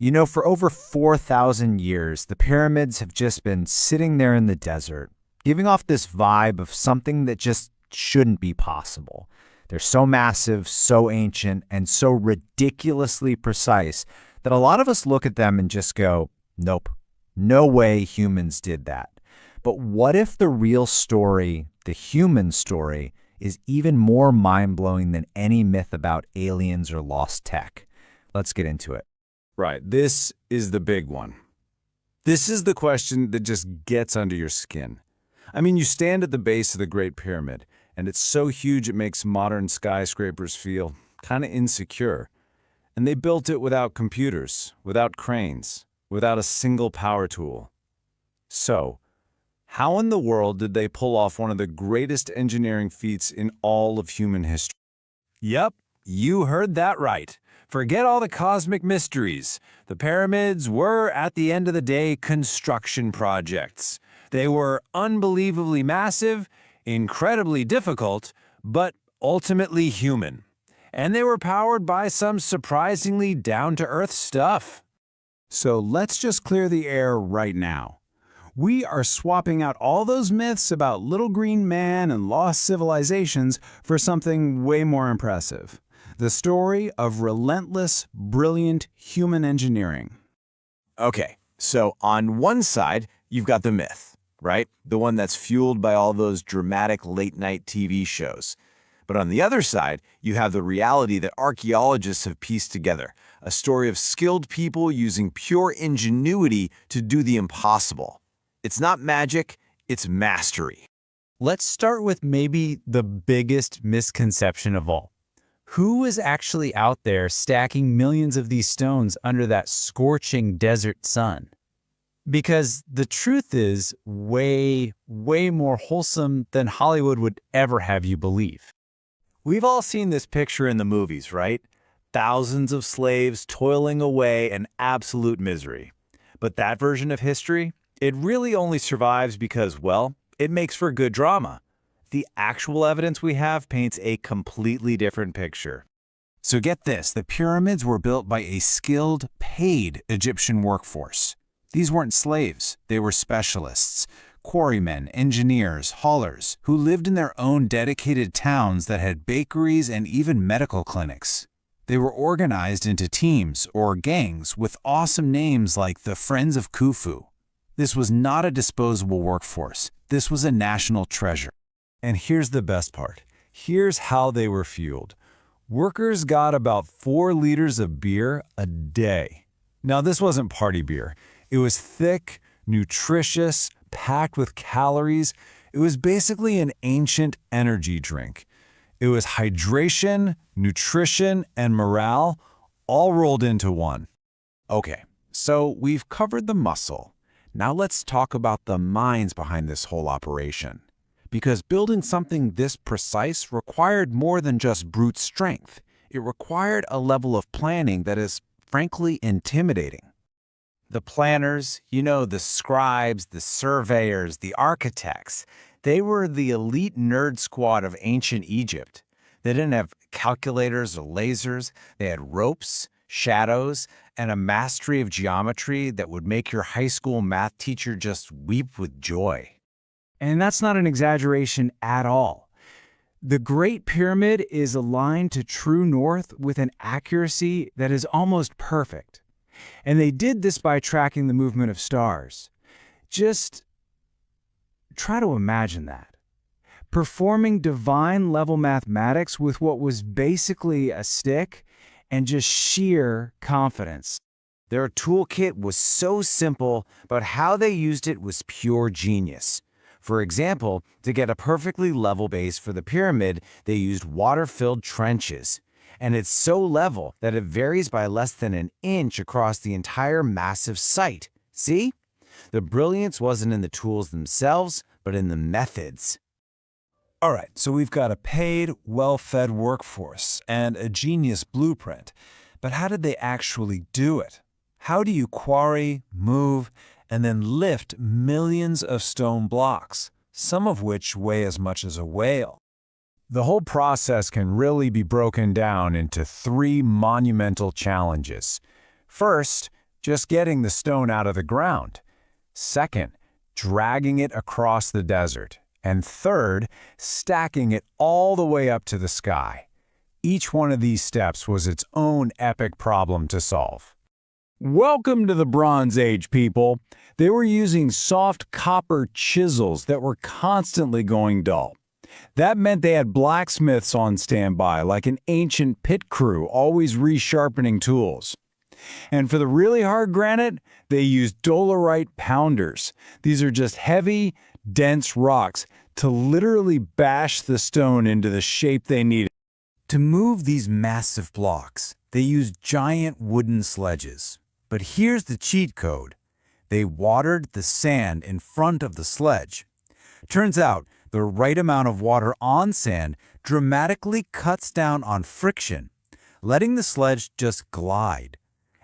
You know, for over 4,000 years, the pyramids have just been sitting there in the desert, giving off this vibe of something that just shouldn't be possible. They're so massive, so ancient, and so ridiculously precise that a lot of us look at them and just go, nope, no way humans did that. But what if the real story, the human story, is even more mind-blowing than any myth about aliens or lost tech? Let's get into it. Right, this is the big one. This is the question that just gets under your skin. I mean, you stand at the base of the Great Pyramid, and it's so huge it makes modern skyscrapers feel kind of insecure. And they built it without computers, without cranes, without a single power tool. So, how in the world did they pull off one of the greatest engineering feats in all of human history? Yep, you heard that right. Forget all the cosmic mysteries. The pyramids were, at the end of the day, construction projects. They were unbelievably massive, incredibly difficult, but ultimately human. And they were powered by some surprisingly down-to-earth stuff. So let's just clear the air right now. We are swapping out all those myths about little green man and lost civilizations for something way more impressive. The story of relentless, brilliant human engineering. Okay, so on one side, you've got the myth, right? The one that's fueled by all those dramatic late-night TV shows. But on the other side, you have the reality that archaeologists have pieced together, a story of skilled people using pure ingenuity to do the impossible. It's not magic, it's mastery. Let's start with maybe the biggest misconception of all. Who was actually out there stacking millions of these stones under that scorching desert sun? Because the truth is way, way more wholesome than Hollywood would ever have you believe. We've all seen this picture in the movies, right? Thousands of slaves toiling away in absolute misery. But that version of history, it really only survives because, well, it makes for good drama. The actual evidence we have paints a completely different picture. So get this, the pyramids were built by a skilled, paid Egyptian workforce. These weren't slaves, they were specialists, quarrymen, engineers, haulers, who lived in their own dedicated towns that had bakeries and even medical clinics. They were organized into teams or gangs with awesome names like the Friends of Khufu. This was not a disposable workforce, this was a national treasure. And here's the best part. Here's how they were fueled. Workers got about 4 liters of beer a day. Now, this wasn't party beer. It was thick, nutritious, packed with calories. It was basically an ancient energy drink. It was hydration, nutrition, and morale all rolled into one. Okay, so we've covered the muscle. Now let's talk about the minds behind this whole operation. Because building something this precise required more than just brute strength. It required a level of planning that is, frankly, intimidating. The planners, you know, the scribes, the surveyors, the architects, they were the elite nerd squad of ancient Egypt. They didn't have calculators or lasers. They had ropes, shadows, and a mastery of geometry that would make your high school math teacher just weep with joy. And that's not an exaggeration at all. The Great Pyramid is aligned to true north with an accuracy that is almost perfect. And they did this by tracking the movement of stars. Just try to imagine that. Performing divine-level mathematics with what was basically a stick and just sheer confidence. Their toolkit was so simple, but how they used it was pure genius. For example, to get a perfectly level base for the pyramid, they used water-filled trenches. And it's so level that it varies by less than an inch across the entire massive site. See? The brilliance wasn't in the tools themselves, but in the methods. All right, so we've got a paid, well-fed workforce and a genius blueprint. But how did they actually do it? How do you quarry, move, and then lift millions of stone blocks, some of which weigh as much as a whale? The whole process can really be broken down into 3 monumental challenges. First, just getting the stone out of the ground. Second, dragging it across the desert. And third, stacking it all the way up to the sky. Each one of these steps was its own epic problem to solve. Welcome to the Bronze Age, people. They were using soft copper chisels that were constantly going dull. That meant they had blacksmiths on standby, like an ancient pit crew, always resharpening tools. And for the really hard granite, they used dolerite pounders. These are just heavy, dense rocks to literally bash the stone into the shape they needed. To move these massive blocks, they used giant wooden sledges. But here's the cheat code. They watered the sand in front of the sledge. Turns out, the right amount of water on sand dramatically cuts down on friction, letting the sledge just glide.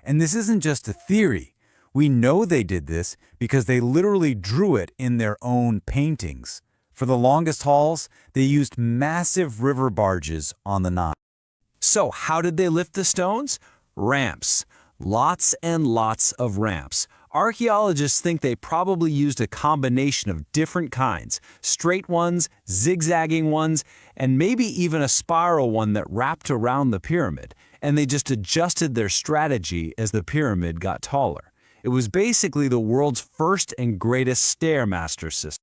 And this isn't just a theory. We know they did this because they literally drew it in their own paintings. For the longest hauls, they used massive river barges on the Nile. So how did they lift the stones? Ramps. Lots and lots of ramps. Archaeologists think they probably used a combination of different kinds, straight ones, zigzagging ones, and maybe even a spiral one that wrapped around the pyramid, and they just adjusted their strategy as the pyramid got taller. It was basically the world's first and greatest stairmaster system.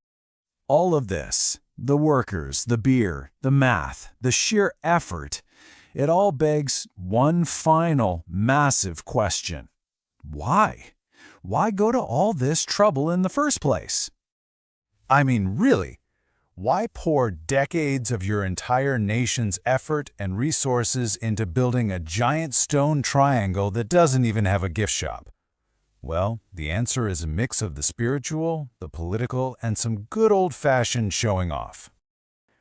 All of this, the workers, the beer, the math, the sheer effort, it all begs one final, massive question. Why? Why go to all this trouble in the first place? I mean, really, why pour decades of your entire nation's effort and resources into building a giant stone triangle that doesn't even have a gift shop? Well, the answer is a mix of the spiritual, the political, and some good old-fashioned showing off.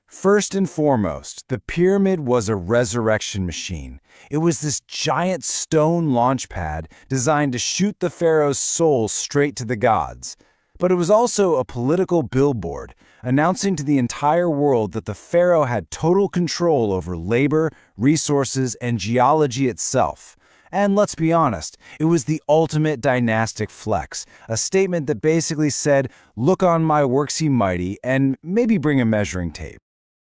First and foremost, the pyramid was a resurrection machine. It was this giant stone launch pad designed to shoot the pharaoh's soul straight to the gods. But it was also a political billboard, announcing to the entire world that the pharaoh had total control over labor, resources, and geology itself. And let's be honest, it was the ultimate dynastic flex, a statement that basically said, "Look on my works ye mighty," and maybe bring a measuring tape.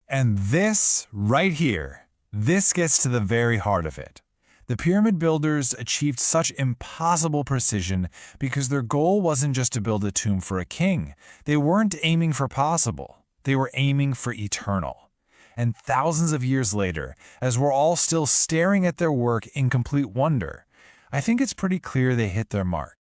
And this, right here, this gets to the very heart of it. The pyramid builders achieved such impossible precision because their goal wasn't just to build a tomb for a king. They weren't aiming for possible. They were aiming for eternal. And thousands of years later, as we're all still staring at their work in complete wonder, I think it's pretty clear they hit their mark.